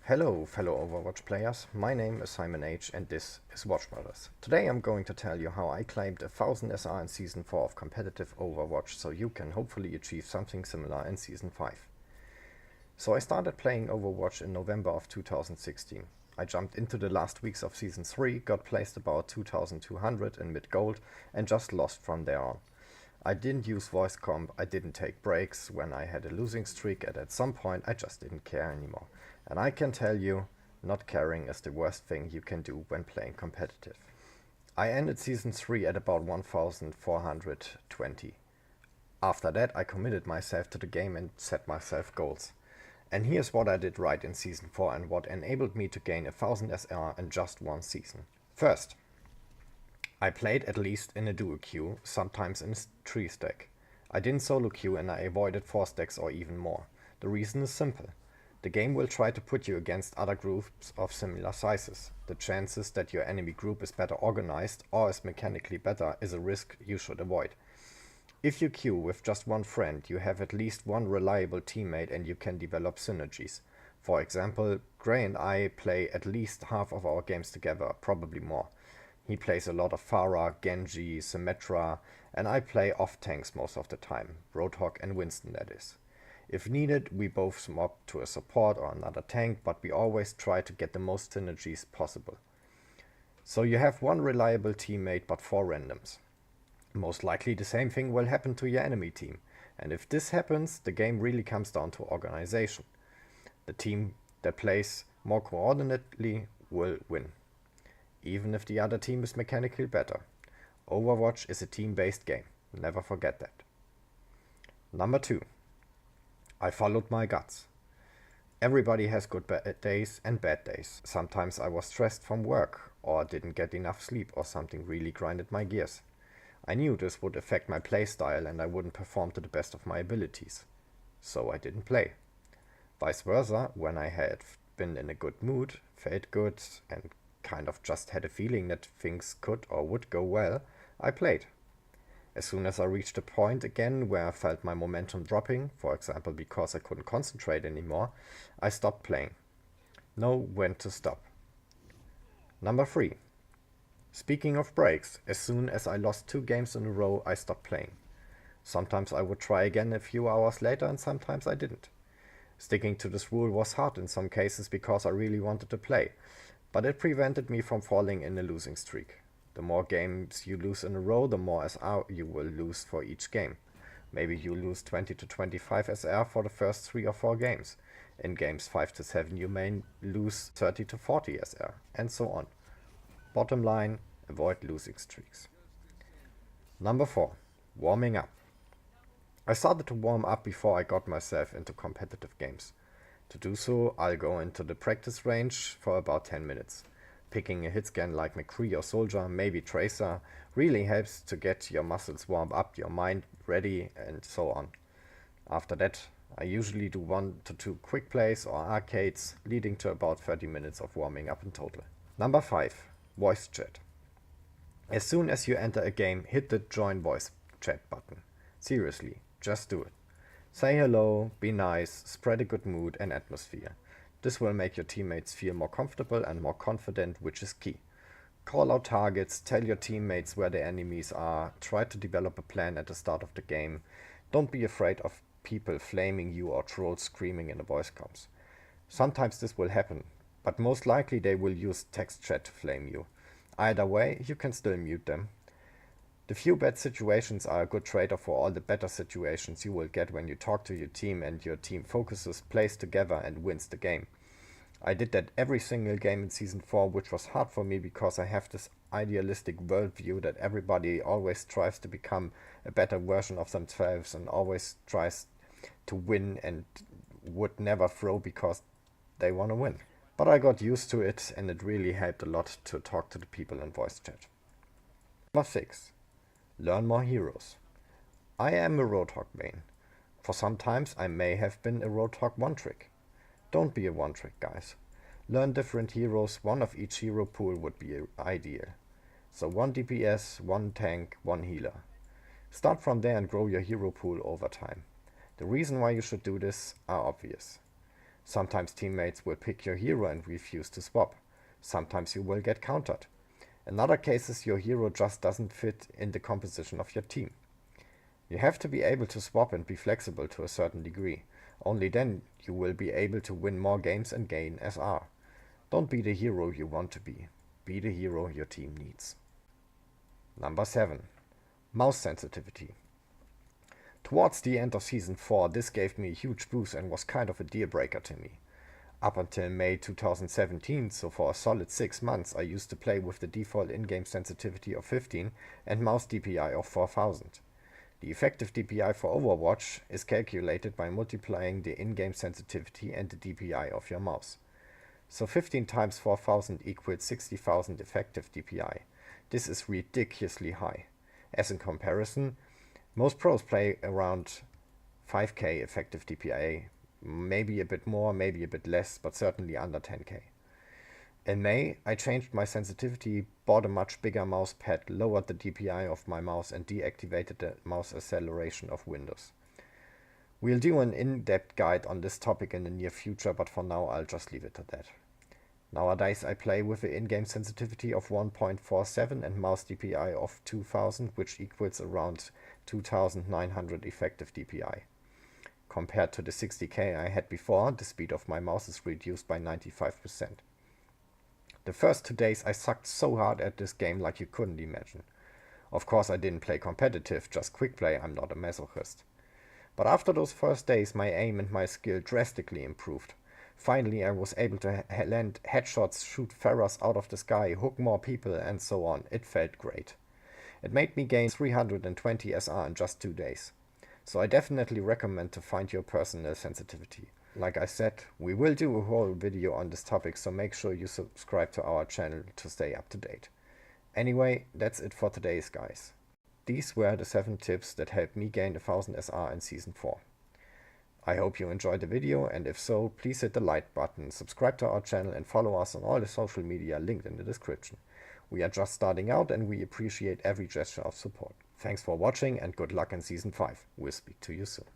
Hello, fellow Overwatch players. My name is Simon H. and this is WatchBrothers. Today I'm going to tell you how I claimed 1000 SR in Season 4 of competitive Overwatch so you can hopefully achieve something similar in Season 5. So I started playing Overwatch in November of 2016. I jumped into the last weeks of Season 3, got placed about 2200 in mid-gold and just lost from there on. I didn't use voice comp, I didn't take breaks when I had a losing streak, and at some point I just didn't care anymore. And I can tell you, not caring is the worst thing you can do when playing competitive. I ended Season 3 at about 1420. After that I committed myself to the game and set myself goals. And here's what I did right in Season 4 and what enabled me to gain 1000 SR in just one season. First, I played at least in a duo queue, sometimes in a 3 stack. I didn't solo queue and I avoided 4 stacks or even more. The reason is simple. The game will try to put you against other groups of similar sizes. The chances that your enemy group is better organized or is mechanically better is a risk you should avoid. If you queue with just one friend, you have at least one reliable teammate and you can develop synergies. For example, Gray and I play at least half of our games together, probably more. He plays a lot of Pharah, Genji, Symmetra, and I play off tanks most of the time, Roadhog and Winston that is. If needed, we both swap to a support or another tank, but we always try to get the most synergies possible. So you have one reliable teammate but 4 randoms. Most likely the same thing will happen to your enemy team, and if this happens, the game really comes down to organization. The team that plays more coordinately will win, even if the other team is mechanically better. Overwatch is a team-based game, never forget that. Number 2. I followed my guts. Everybody has good days and bad days. Sometimes I was stressed from work, or didn't get enough sleep, or something really grinded my gears. I knew this would affect my playstyle and I wouldn't perform to the best of my abilities. So I didn't play. Vice versa, when I had been in a good mood, felt good, and kind of just had a feeling that things could or would go well, I played. As soon as I reached a point again where I felt my momentum dropping, for example because I couldn't concentrate anymore, I stopped playing. Know when to stop. Number 3. Speaking of breaks, as soon as I lost 2 games in a row, I stopped playing. Sometimes I would try again a few hours later and sometimes I didn't. Sticking to this rule was hard in some cases because I really wanted to play, but it prevented me from falling in a losing streak. The more games you lose in a row, the more SR you will lose for each game. Maybe you lose 20 to 25 SR for the first 3 or 4 games. In games 5 to 7 you may lose 30 to 40 SR, and so on. Bottom line, avoid losing streaks. Number 4. Warming up. I started to warm up before I got myself into competitive games. To do so, I'll go into the practice range for about 10 minutes. Picking a hit scan like McCree or Soldier, maybe Tracer, really helps to get your muscles warmed up, your mind ready, and so on. After that, I usually do 1 to 2 quick plays or arcades, leading to about 30 minutes of warming up in total. Number 5. Voice chat. As soon as you enter a game, hit the join voice chat button. Seriously, just do it. Say hello, be nice, spread a good mood and atmosphere. This will make your teammates feel more comfortable and more confident, which is key. Call out targets, tell your teammates where the enemies are, try to develop a plan at the start of the game. Don't be afraid of people flaming you or trolls screaming in the voice comms. Sometimes this will happen, but most likely they will use text chat to flame you. Either way, you can still mute them. The few bad situations are a good trade-off for all the better situations you will get when you talk to your team and your team focuses, plays together and wins the game. I did that every single game in Season 4, which was hard for me because I have this idealistic worldview that everybody always strives to become a better version of themselves and always tries to win and would never throw because they want to win. But I got used to it and it really helped a lot to talk to the people in voice chat. Number 6. Learn more heroes. I am a Roadhog main. For some times I may have been a Roadhog one-trick. Don't be a one-trick, guys. Learn different heroes, one of each hero pool would be ideal. So 1 DPS, 1 tank, 1 healer. Start from there and grow your hero pool over time. The reason why you should do this are obvious. Sometimes teammates will pick your hero and refuse to swap. Sometimes you will get countered. In other cases, your hero just doesn't fit in the composition of your team. You have to be able to swap and be flexible to a certain degree. Only then you will be able to win more games and gain SR. Don't be the hero you want to be. Be the hero your team needs. Number 7. Mouse sensitivity. Towards the end of Season 4, this gave me a huge boost and was kind of a deal breaker to me. Up until May 2017, so for a solid 6 months, I used to play with the default in-game sensitivity of 15 and mouse DPI of 4000. The effective DPI for Overwatch is calculated by multiplying the in-game sensitivity and the DPI of your mouse. So 15 times 4000 equals 60,000 effective DPI. This is ridiculously high. As in comparison, most pros play around 5k effective DPI, maybe a bit more, maybe a bit less, but certainly under 10k. In May, I changed my sensitivity, bought a much bigger mouse pad, lowered the DPI of my mouse and deactivated the mouse acceleration of Windows. We'll do an in-depth guide on this topic in the near future, but for now I'll just leave it at that. Nowadays I play with the in-game sensitivity of 1.47 and mouse DPI of 2000, which equals around 2900 effective DPI. Compared to the 60k I had before, the speed of my mouse is reduced by 95%. The first 2 days I sucked so hard at this game like you couldn't imagine. Of course I didn't play competitive, just quick play, I'm not a masochist. But after those first days my aim and my skill drastically improved. Finally I was able to land headshots, shoot ferrous out of the sky, hook more people and so on. It felt great. It made me gain 320 SR in just 2 days. So I definitely recommend to find your personal sensitivity. Like I said, we will do a whole video on this topic, so make sure you subscribe to our channel to stay up to date. Anyway, that's it for today's guys. These were the 7 tips that helped me gain 1000 SR in Season 4. I hope you enjoyed the video, and if so, please hit the like button, subscribe to our channel and follow us on all the social media linked in the description. We are just starting out and we appreciate every gesture of support. Thanks for watching and good luck in Season 5. We'll speak to you soon.